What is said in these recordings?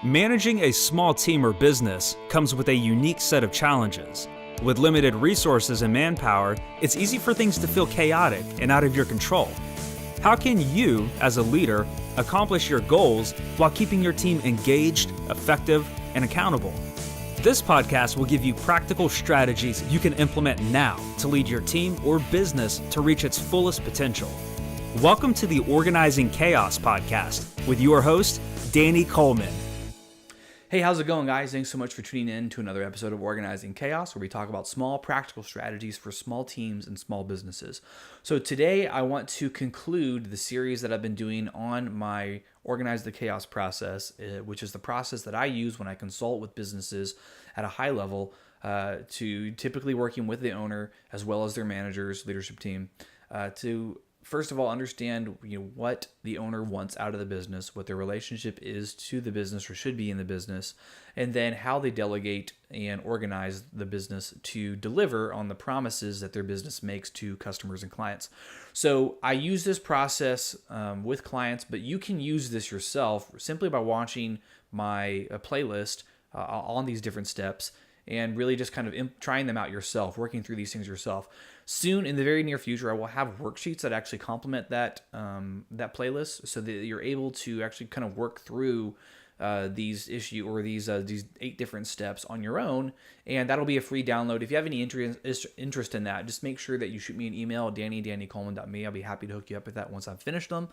Managing a small team or business comes with a unique set of challenges. With limited resources and manpower, it's easy for things to feel chaotic and out of your control. How can you, as a leader, accomplish your goals while keeping your team engaged, effective, and accountable? This podcast will give you practical strategies you can implement now to lead your team or business to reach its fullest potential. Welcome to the Organizing Chaos podcast with your host, Danny Coleman. Hey, how's it going, guys? Thanks so much for tuning in to another episode of Organizing Chaos, where we talk about small practical strategies for small teams and small businesses. So today I want to conclude the series that I've been doing on my Organize the Chaos process, which is the process that I use when I consult with businesses at a high level, to typically working with the owner as well as their managers, leadership team, to first of all, understand what the owner wants out of the business, what their relationship is to the business or should be in the business, and then how they delegate and organize the business to deliver on the promises that their business makes to customers and clients. So I use this process with clients, but you can use this yourself simply by watching my playlist on these different steps and really just kind of trying them out yourself, working through these things yourself. Soon, in the very near future, I will have worksheets that actually complement that playlist, so that you're able to actually kind of work through these 8 different steps on your own, and that'll be a free download. If you have any interest in that, just make sure that you shoot me an email at danny@dannycoleman.me. I'll be happy to hook you up with that once I've finished them.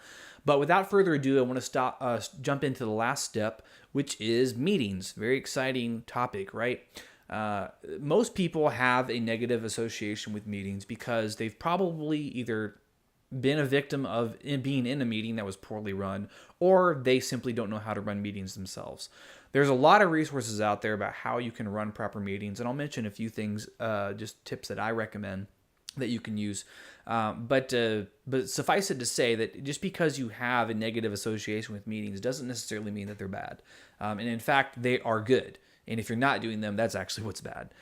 But without further ado, I want to jump into the last step, which is meetings. Very exciting topic, right? Most people have a negative association with meetings because they've probably either been a victim of being in a meeting that was poorly run, or they simply don't know how to run meetings themselves. There's a lot of resources out there about how you can run proper meetings, and I'll mention a few things, just tips that I recommend that you can use. But suffice it to say that just because you have a negative association with meetings doesn't necessarily mean that they're bad. And in fact, they are good. And if you're not doing them, that's actually what's bad.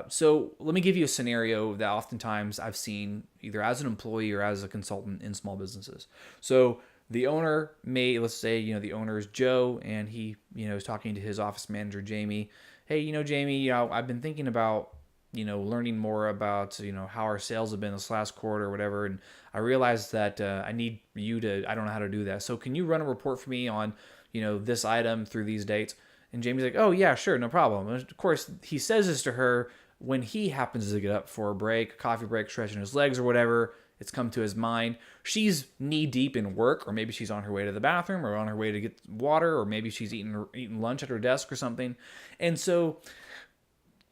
So let me give you a scenario that oftentimes I've seen either as an employee or as a consultant in small businesses. So the owner let's say, the owner is Joe, and he, is talking to his office manager, Jamie. Hey, Jamie, I've been thinking about, learning more about, how our sales have been this last quarter or whatever. And I realized that I need you I don't know how to do that. So can you run a report for me on, this item through these dates? And Jamie's like, oh, yeah, sure, no problem. And of course, he says this to her when he happens to get up for a break, a coffee break, stretching his legs or whatever. It's come to his mind. She's knee-deep in work, or maybe she's on her way to the bathroom or on her way to get water, or maybe she's eating lunch at her desk or something. And so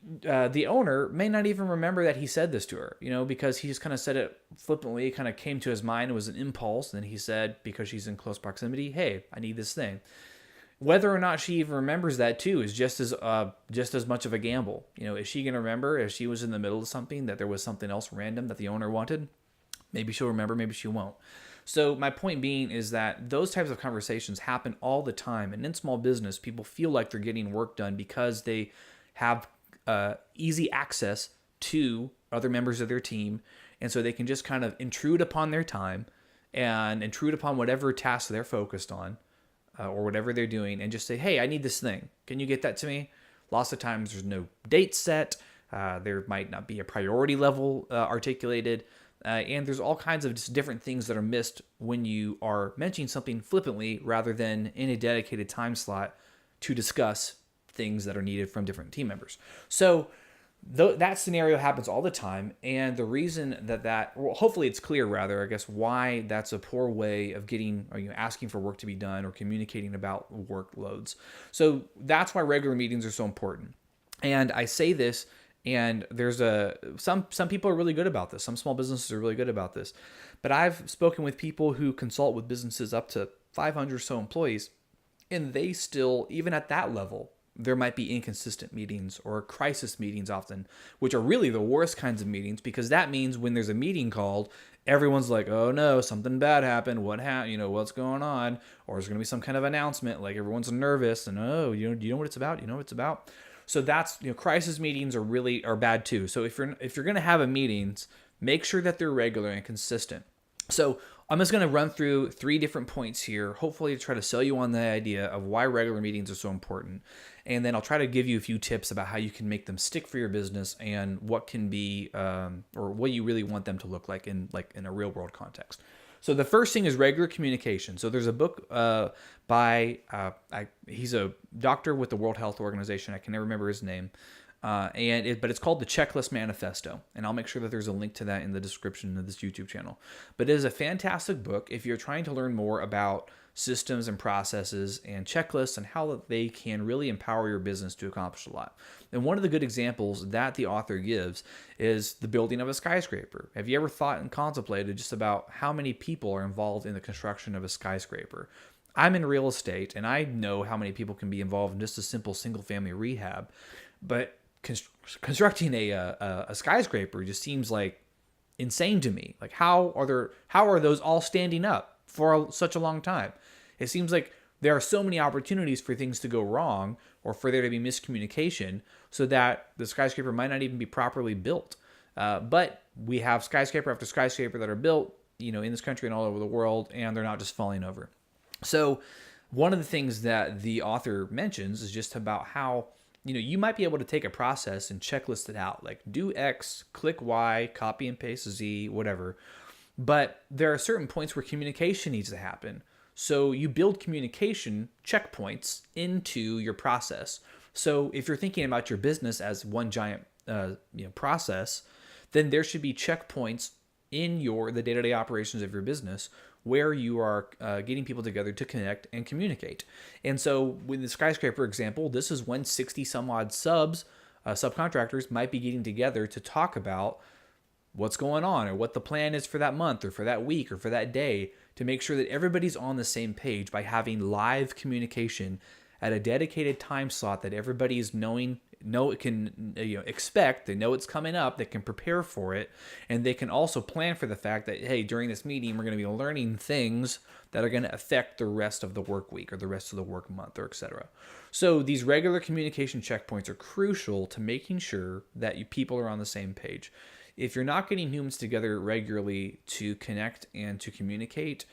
the owner may not even remember that he said this to her, because he just kind of said it flippantly. It kind of came to his mind. It was an impulse. And then he said, because she's in close proximity, hey, I need this thing. Whether or not she even remembers that too is just as much of a gamble. Is she going to remember if she was in the middle of something that there was something else random that the owner wanted? Maybe she'll remember, maybe she won't. So my point being is that those types of conversations happen all the time. And in small business, people feel like they're getting work done because they have easy access to other members of their team. And so they can just kind of intrude upon their time and intrude upon whatever task they're focused on. Or whatever they're doing, and just say, hey, I need this thing. Can you get that to me? Lots of times there's no date set. There might not be a priority level articulated. And there's all kinds of just different things that are missed when you are mentioning something flippantly rather than in a dedicated time slot to discuss things that are needed from different team members. So that scenario happens all the time, and the reason hopefully it's clear, rather, I guess, why that's a poor way of getting or asking for work to be done or communicating about workloads. So that's why regular meetings are so important. And I say this, and there's some people are really good about this. Some small businesses are really good about this. But I've spoken with people who consult with businesses up to 500 or so employees, and they still, even at that level, there might be inconsistent meetings or crisis meetings often, which are really the worst kinds of meetings, because that means when there's a meeting called, everyone's like, oh no, something bad happened. What's going on? Or there's going to be some kind of announcement, like everyone's nervous and, do you know what it's about? You know what it's about? So that's, crisis meetings are bad too. So if you're going to have a meetings, make sure that they're regular and consistent. So I'm just going to run through 3 different points here, hopefully to try to sell you on the idea of why regular meetings are so important. And then I'll try to give you a few tips about how you can make them stick for your business and what can be, or what you really want them to look like in a real world context. So the first thing is regular communication. So there's a book he's a doctor with the World Health Organization. I can never remember his name. But it's called the Checklist Manifesto, and I'll make sure that there's a link to that in the description of this YouTube channel. But it is a fantastic book if you're trying to learn more about systems and processes and checklists and how they can really empower your business to accomplish a lot. And one of the good examples that the author gives is the building of a skyscraper. Have you ever thought and contemplated just about how many people are involved in the construction of a skyscraper? I'm in real estate, and I know how many people can be involved in just a simple single-family rehab, but constructing a skyscraper just seems like insane to me. Like how are those all standing up for such a long time? It seems like there are so many opportunities for things to go wrong or for there to be miscommunication so that the skyscraper might not even be properly built. But we have skyscraper after skyscraper that are built, in this country and all over the world, and they're not just falling over. So one of the things that the author mentions is just about how you might be able to take a process and checklist it out, like do X, click Y, copy and paste Z, whatever. But there are certain points where communication needs to happen. So you build communication checkpoints into your process. So if you're thinking about your business as one giant process, then there should be checkpoints in the day-to-day operations of your business where you are getting people together to connect and communicate. And so with the skyscraper example, this is when 60 some odd subcontractors might be getting together to talk about what's going on or what the plan is for that month or for that week or for that day, to make sure that everybody's on the same page by having live communication at a dedicated time slot that everybody is expect. They know it's coming up. They can prepare for it, and they can also plan for the fact that, hey, during this meeting, we're going to be learning things that are going to affect the rest of the work week or the rest of the work month, or etc. So these regular communication checkpoints are crucial to making sure that people are on the same page. If you're not getting humans together regularly to connect and to communicate,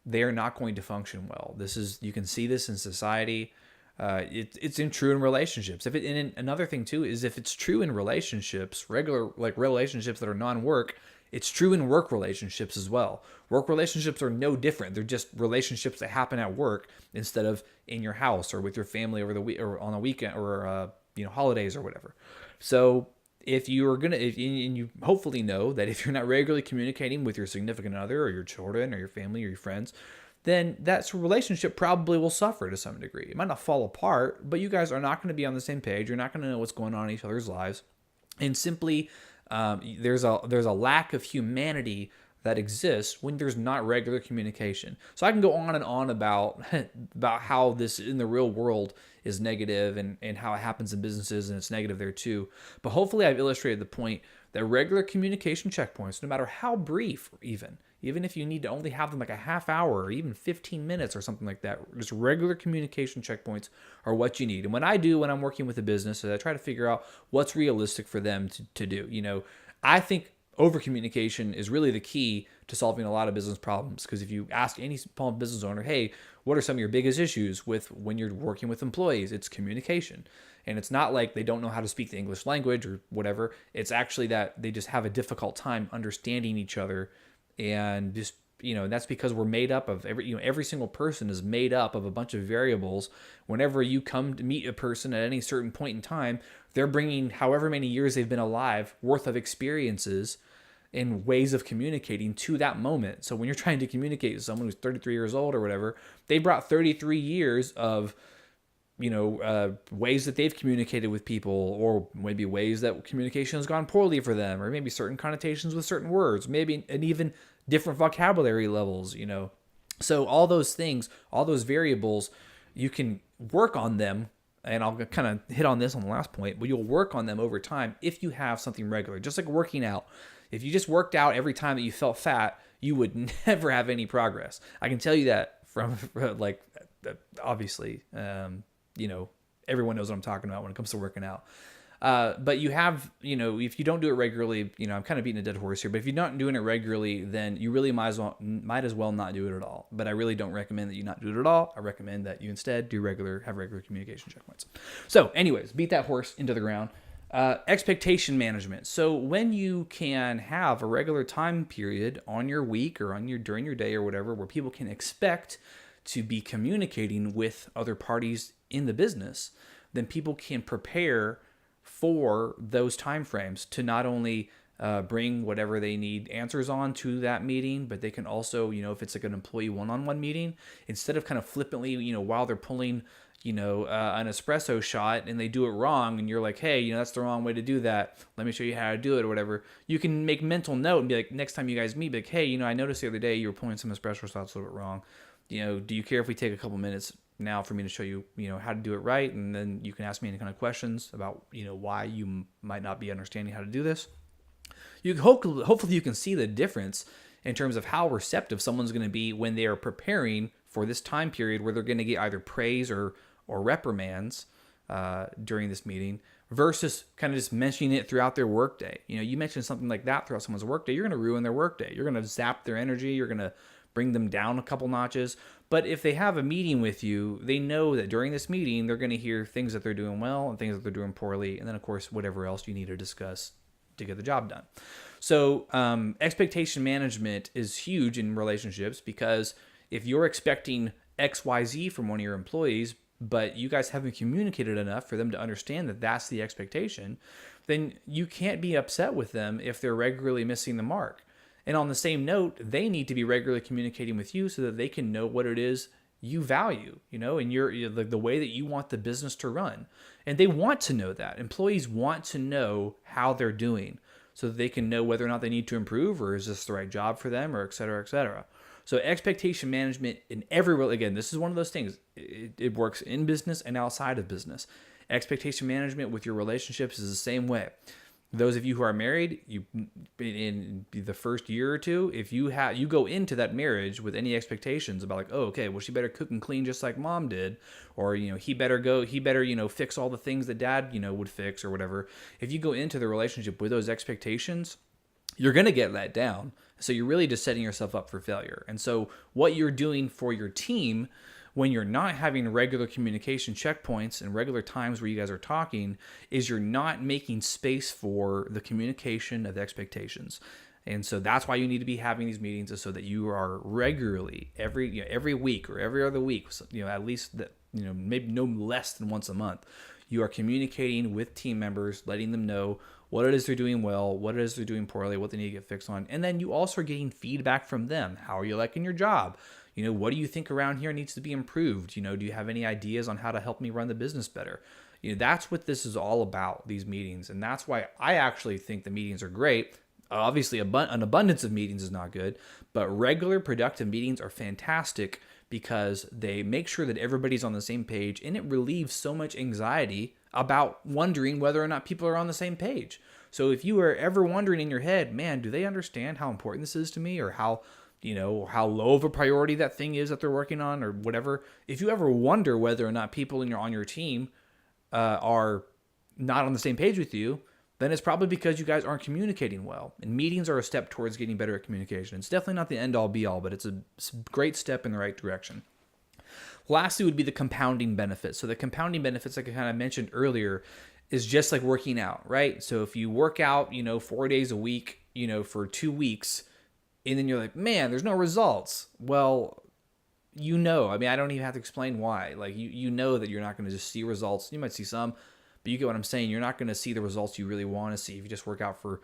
they are not going to function well. You can see this in society. It's true in relationships. And another thing too is if it's true in relationships, regular relationships that are non-work, it's true in work relationships as well. Work relationships are no different. They're just relationships that happen at work instead of in your house or with your family over the week or on a weekend or holidays or whatever. So if you hopefully know that if you're not regularly communicating with your significant other or your children or your family or your friends, then that relationship probably will suffer to some degree. It might not fall apart, but you guys are not going to be on the same page. You're not going to know what's going on in each other's lives. And simply, there's a lack of humanity that exists when there's not regular communication. So I can go on and on about how this in the real world is negative and how it happens in businesses and it's negative there too. But hopefully I've illustrated the point that regular communication checkpoints, no matter how brief even if you need to only have them like a half hour or even 15 minutes or something like that, just regular communication checkpoints are what you need. And what I do when I'm working with a business is I try to figure out what's realistic for them to do. I think over-communication is really the key to solving a lot of business problems, because if you ask any small business owner, hey, what are some of your biggest issues with when you're working with employees? It's communication. And it's not like they don't know how to speak the English language or whatever. It's actually that they just have a difficult time understanding each other. And just, that's because we're made up of every single person is made up of a bunch of variables. Whenever you come to meet a person at any certain point in time, they're bringing however many years they've been alive worth of experiences and ways of communicating to that moment. So when you're trying to communicate with someone who's 33 years old or whatever, they brought 33 years of ways that they've communicated with people, or maybe ways that communication has gone poorly for them, or maybe certain connotations with certain words, maybe and even different vocabulary levels, So all those things, all those variables, you can work on them. And I'll kind of hit on this on the last point, but you'll work on them over time if you have something regular, just like working out. If you just worked out every time that you felt fat, you would never have any progress. I can tell you that from obviously, everyone knows what I'm talking about when it comes to working out. But you have, if you don't do it regularly, I'm kind of beating a dead horse here, but if you're not doing it regularly, then you really might as well not do it at all. But I really don't recommend that you not do it at all. I recommend that you instead have regular communication checkpoints. So anyways, beat that horse into the ground. Expectation management. So when you can have a regular time period on your week or during your day or whatever, where people can expect to be communicating with other parties in the business, then people can prepare for those time frames to not only bring whatever they need answers on to that meeting, but they can also, if it's like an employee one-on-one meeting, instead of kind of flippantly, while they're pulling, an espresso shot and they do it wrong and you're like, hey, that's the wrong way to do that. Let me show you how to do it or whatever. You can make mental note and be like, next time you guys meet, be like, hey, I noticed the other day you were pulling some espresso shots a little bit wrong. Do you care if we take a couple minutes now for me to show you, how to do it right? And then you can ask me any kind of questions about, why you might not be understanding how to do this. Hopefully you can see the difference in terms of how receptive someone's going to be when they are preparing for this time period where they're going to get either praise or reprimands during this meeting versus kind of just mentioning it throughout their workday. You mention something like that throughout someone's workday, you're going to ruin their workday. You're going to zap their energy. You're going to bring them down a couple notches. But if they have a meeting with you, they know that during this meeting, they're going to hear things that they're doing well and things that they're doing poorly. And then, of course, whatever else you need to discuss to get the job done. So expectation management is huge in relationships because if you're expecting XYZ from one of your employees, but you guys haven't communicated enough for them to understand that that's the expectation, then you can't be upset with them if they're regularly missing the mark. And on the same note, they need to be regularly communicating with you so that they can know what it is you value, and you're the way that you want the business to run. And they want to know that. Employees want to know how they're doing so that they can know whether or not they need to improve or is this the right job for them or et cetera, et cetera. So expectation management in again, this is one of those things. It works in business and outside of business. Expectation management with your relationships is the same way. Those of you who are married, in the first year or two, if you go into that marriage with any expectations about like, oh, okay, well, she better cook and clean just like mom did, or he better fix all the things that dad would fix or whatever. If you go into the relationship with those expectations, you're gonna get let down. So you're really just setting yourself up for failure. And so what you're doing for your team when you're not having regular communication checkpoints and regular times where you guys are talking is you're not making space for the communication of expectations. And so that's why you need to be having these meetings, is so that you are regularly every week or every other week, at least maybe no less than once a month, you are communicating with team members, letting them know what it is they're doing well, what it is they're doing poorly, what they need to get fixed on. And then you also are getting feedback from them. How are you liking your job? What do you think around here needs to be improved? Do you have any ideas on how to help me run the business better? That's what this is all about, these meetings. And that's why I actually think the meetings are great. Obviously, an abundance of meetings is not good, but regular productive meetings are fantastic because they make sure that everybody's on the same page, and it relieves so much anxiety about wondering whether or not people are on the same page. So if you are ever wondering in your head, man, do they understand how important this is to me, or how low of a priority that thing is that they're working on, or whatever. If you ever wonder whether or not people on your team are not on the same page with you, then it's probably because you guys aren't communicating well. And meetings are a step towards getting better at communication. It's definitely not the end-all be-all, but it's a great step in the right direction. Lastly would be the compounding benefits. So the compounding benefits, like I kind of mentioned earlier, is just like working out, right? So if you work out, 4 days a week, for 2 weeks, and then you're like, man, there's no results. Well, I don't even have to explain why. Like, you know that you're not going to just see results. You might see some, but you get what I'm saying. You're not going to see the results you really want to see if you just work out for,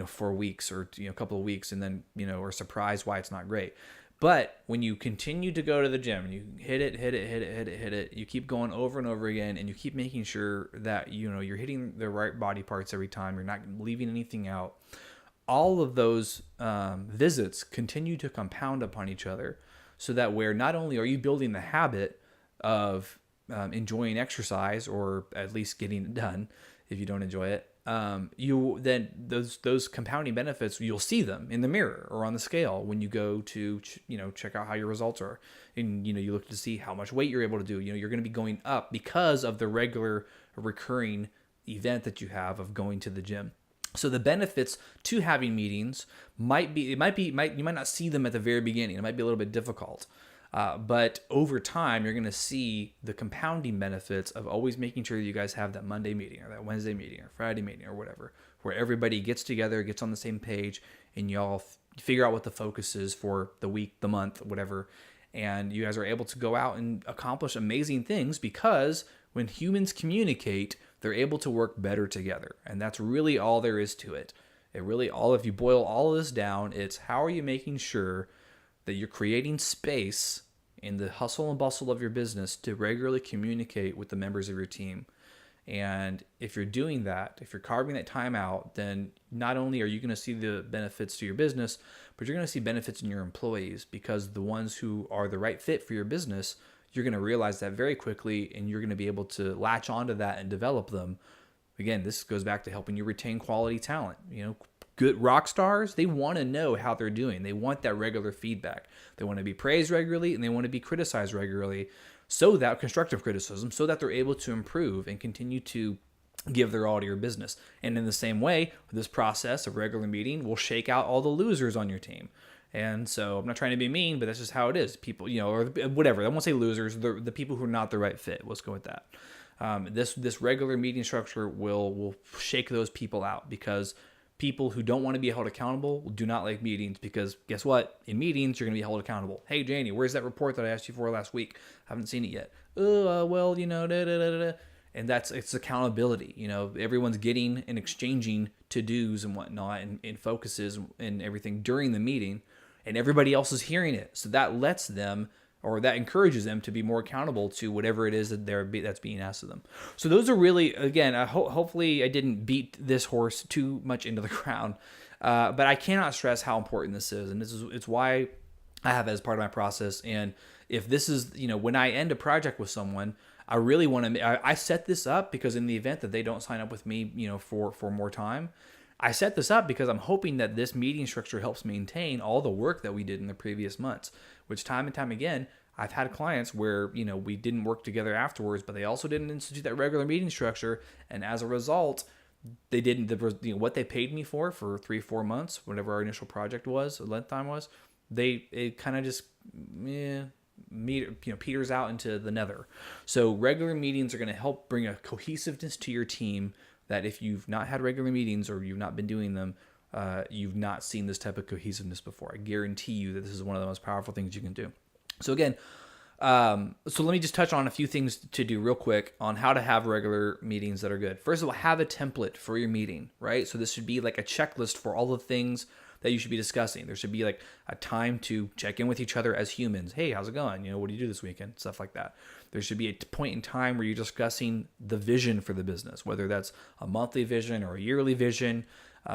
4 weeks or, a couple of weeks and then, are surprised why it's not great. But when you continue to go to the gym and you hit it, you keep going over and over again, and you keep making sure that, you're hitting the right body parts every time. You're not leaving anything out. All of those visits continue to compound upon each other, so that where not only are you building the habit of enjoying exercise, or at least getting it done if you don't enjoy it, those compounding benefits, you'll see them in the mirror or on the scale when you go to check out how your results are, and you look to see how much weight you're able to do. You're going to be going up because of the regular recurring event that you have of going to the gym. So the benefits to having meetings you might not see them at the very beginning. It might be a little bit difficult. But over time, you're going to see the compounding benefits of always making sure that you guys have that Monday meeting or that Wednesday meeting or Friday meeting or whatever, where everybody gets together, gets on the same page, and y'all figure out what the focus is for the week, the month, whatever. And you guys are able to go out and accomplish amazing things because when humans communicate, they're able to work better together. And that's really all there is to it. If you boil all of this down, it's how are you making sure that you're creating space in the hustle and bustle of your business to regularly communicate with the members of your team. And if you're doing that, if you're carving that time out, then not only are you going to see the benefits to your business, but you're going to see benefits in your employees, because the ones who are the right fit for your business, you're going to realize that very quickly, and you're going to be able to latch onto that and develop them. Again, this goes back to helping you retain quality talent. Good rock stars, they want to know how they're doing. They want that regular feedback. They want to be praised regularly, and they want to be criticized regularly, so that constructive criticism, so that they're able to improve and continue to give their all to your business. And in the same way, this process of regular meeting will shake out all the losers on your team. And so I'm not trying to be mean, but that's just how it is. People, or whatever. I won't say losers, the people who are not the right fit. Let's go with that. This regular meeting structure will shake those people out, because people who don't want to be held accountable do not like meetings, because guess what? In meetings, you're going to be held accountable. Hey, Janie, where's that report that I asked you for last week? I haven't seen it yet. And it's accountability. Everyone's getting and exchanging to-dos and whatnot and focuses and everything during the meeting, and everybody else is hearing it. So that lets them, or that encourages them to be more accountable to whatever it is that that's being asked of them. So those are really, again, hopefully I didn't beat this horse too much into the ground, but I cannot stress how important this is, and it's why I have it as part of my process. And if this is, when I end a project with someone, I really want to, I set this up because in the event that they don't sign up with me, for more time, I set this up because I'm hoping that this meeting structure helps maintain all the work that we did in the previous months, which time and time again, I've had clients where, we didn't work together afterwards, but they also didn't institute that regular meeting structure. And as a result, they didn't, what they paid me for 3-4 months, whatever our initial project was, length time was, it kind of just, peters out into the nether. So regular meetings are going to help bring a cohesiveness to your team that if you've not had regular meetings or you've not been doing them, you've not seen this type of cohesiveness before. I guarantee you that this is one of the most powerful things you can do. So again, so let me just touch on a few things to do real quick on how to have regular meetings that are good. First of all, have a template for your meeting, right? So this should be like a checklist for all the things that you should be discussing. There should be like a time to check in with each other as humans. Hey, how's it going? What do you do this weekend? Stuff like that. There should be a point in time where you're discussing the vision for the business, whether that's a monthly vision or a yearly vision.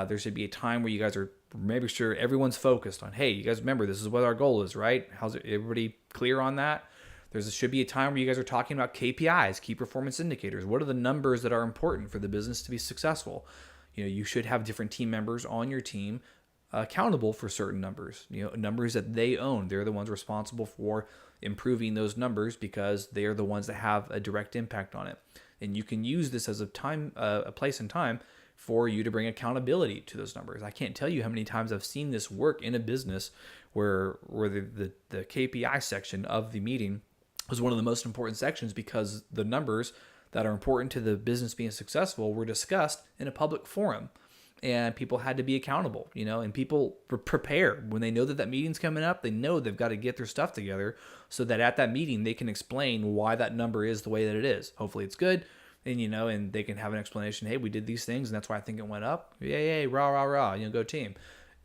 There should be a time where you guys are making sure everyone's focused on, hey, you guys remember this is what our goal is, right? How's everybody clear on that? There should be a time where you guys are talking about KPIs, key performance indicators. What are the numbers that are important for the business to be successful? You should have different team members on your team accountable for certain numbers, numbers that they own. They're the ones responsible for improving those numbers because they are the ones that have a direct impact on it. And you can use this as a place and time for you to bring accountability to those numbers. I can't tell you how many times I've seen this work in a business where the KPI section of the meeting was one of the most important sections, because the numbers that are important to the business being successful were discussed in a public forum. And people had to be accountable, and people prepare when they know that meeting's coming up. They know they've got to get their stuff together so that at that meeting, they can explain why that number is the way that it is. Hopefully it's good. And, and they can have an explanation. Hey, we did these things and that's why I think it went up. Yay, rah, rah, rah, go team.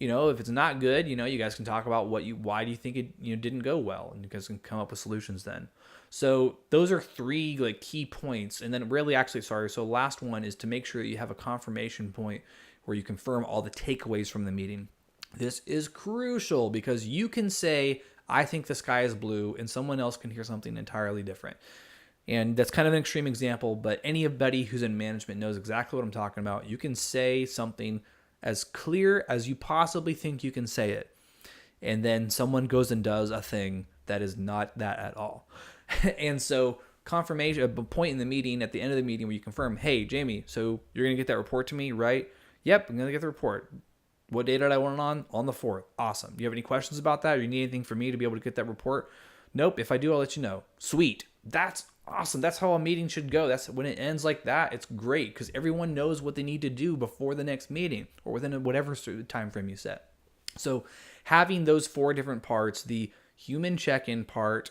If it's not good, you guys can talk about why do you think it, didn't go well, and you guys can come up with solutions then. So those are 3 key points. And then so last one is to make sure that you have a confirmation point where you confirm all the takeaways from the meeting. This is crucial because you can say, I think the sky is blue, and someone else can hear something entirely different. And that's kind of an extreme example, but anybody who's in management knows exactly what I'm talking about. You can say something as clear as you possibly think you can say it, and then someone goes and does a thing that is not that at all. And so confirmation, a point in the meeting at the end of the meeting where you confirm, hey, Jamie, so you're going to get that report to me, right? Yep, I'm going to get the report. What day did I want it on? On the 4th. Awesome. Do you have any questions about that? Or you need anything from me to be able to get that report? Nope. If I do, I'll let you know. Sweet. That's awesome. That's how a meeting should go. That's when it ends like that. It's great because everyone knows what they need to do before the next meeting or within whatever time frame you set. So having those 4 different parts, the human check-in part,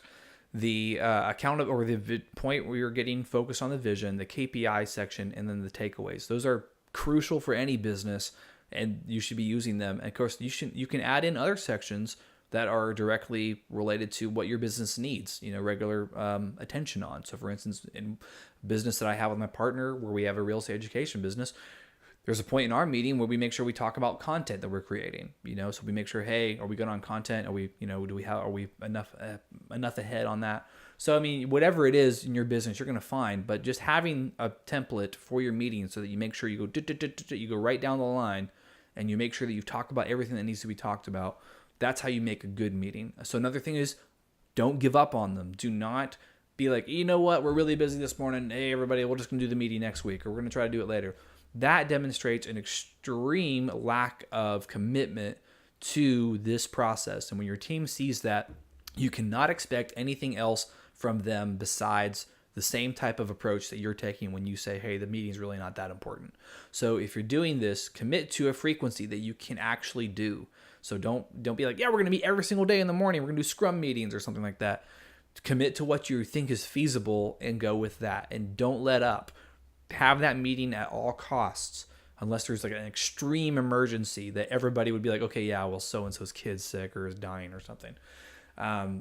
the account or the point where you're getting focused on the vision, the KPI section, and then the takeaways. Those are crucial for any business, and you should be using them. And of course, you can add in other sections that are directly related to what your business needs, regular attention on. So for instance, in business that I have with my partner, where we have a real estate education business, there's a point in our meeting where we make sure we talk about content that we're creating, so we make sure, hey, are we good on content? Are we, are we enough ahead on that? So, I mean, whatever it is in your business, you're going to find, but just having a template for your meeting so that you make sure you go right down the line and you make sure that you talk about everything that needs to be talked about. That's how you make a good meeting. So another thing is, don't give up on them. Do not be like, you know what, we're really busy this morning. Hey, everybody, we're just going to do the meeting next week, or we're going to try to do it later. That demonstrates an extreme lack of commitment to this process. And when your team sees that, you cannot expect anything else from them besides the same type of approach that you're taking when you say, hey, the meeting's really not that important. So if you're doing this, commit to a frequency that you can actually do. So don't be like, yeah, we're going to meet every single day in the morning. We're going to do scrum meetings or something like that. Commit to what you think is feasible and go with that. And don't let up. Have that meeting at all costs, unless there's like an extreme emergency that everybody would be like, okay, yeah, well, so-and-so's kid's sick or is dying or something.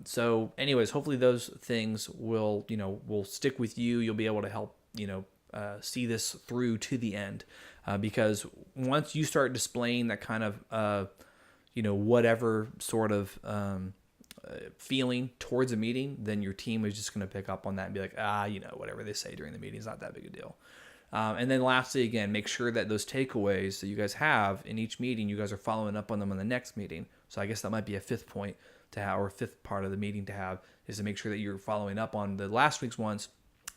So anyways, hopefully those things will stick with you. You'll be able to help, see this through to the end. Because once you start displaying that kind of, whatever sort of, feeling towards a meeting, then your team is just going to pick up on that and be like, whatever they say during the meeting is not that big a deal. And then lastly, again, make sure that those takeaways that you guys have in each meeting, you guys are following up on them in the next meeting. So I guess that might be a 5th point to have, or 5th part of the meeting to have, is to make sure that you're following up on the last week's ones.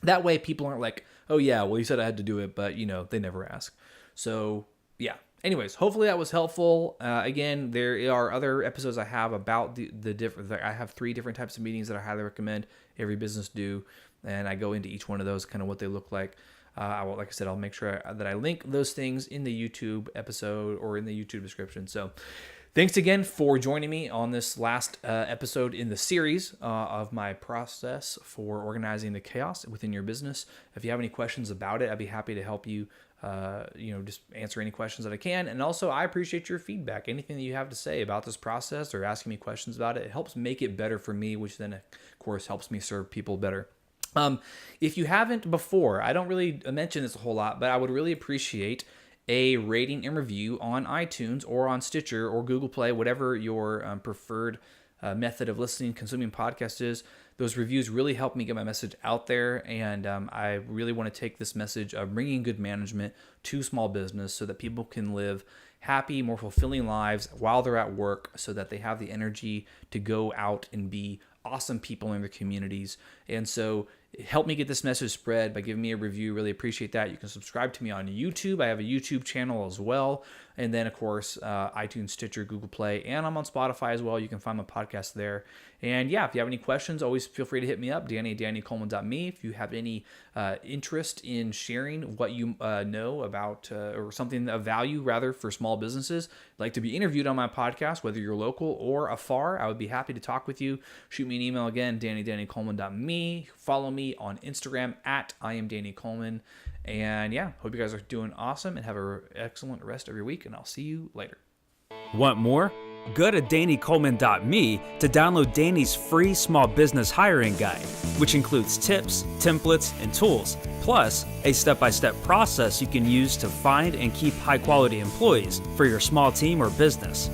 That way people aren't like, oh yeah, well, you said I had to do it, but they never ask. So yeah. Anyways, hopefully that was helpful. Again, there are other episodes I have about the different. I have 3 different types of meetings that I highly recommend every business do, and I go into each one of those, kind of what they look like. Like I said, I'll make sure that I link those things in the YouTube episode or in the YouTube description. So thanks again for joining me on this last episode in the series of my process for organizing the chaos within your business. If you have any questions about it, I'd be happy to help you. Just answer any questions that I can. And also, I appreciate your feedback. Anything that you have to say about this process or asking me questions about it, it helps make it better for me, which then, of course, helps me serve people better. If you haven't before, I don't really mention this a whole lot, but I would really appreciate a rating and review on iTunes or on Stitcher or Google Play, whatever your preferred method of listening, consuming podcast is. Those reviews really help me get my message out there, and I really want to take this message of bringing good management to small business so that people can live happy, more fulfilling lives while they're at work, so that they have the energy to go out and be awesome people in their communities. And so help me get this message spread by giving me a review. Really appreciate that. You can subscribe to me on YouTube. I have a YouTube channel as well. And then, of course, iTunes, Stitcher, Google Play, and I'm on Spotify as well. You can find my podcast there. And yeah, if you have any questions, always feel free to hit me up, danny@dannycoleman.me. If you have any interest in sharing what you know about or something of value, rather, for small businesses, like to be interviewed on my podcast, whether you're local or afar, I would be happy to talk with you. Shoot me an email again, danny@dannycoleman.me. Follow me on Instagram @IamDannyColeman. And yeah, hope you guys are doing awesome and have an excellent rest of your week, and I'll see you later. Want more? Go to DannyColeman.me to download Danny's free small business hiring guide, which includes tips, templates, and tools, plus a step-by-step process you can use to find and keep high-quality employees for your small team or business.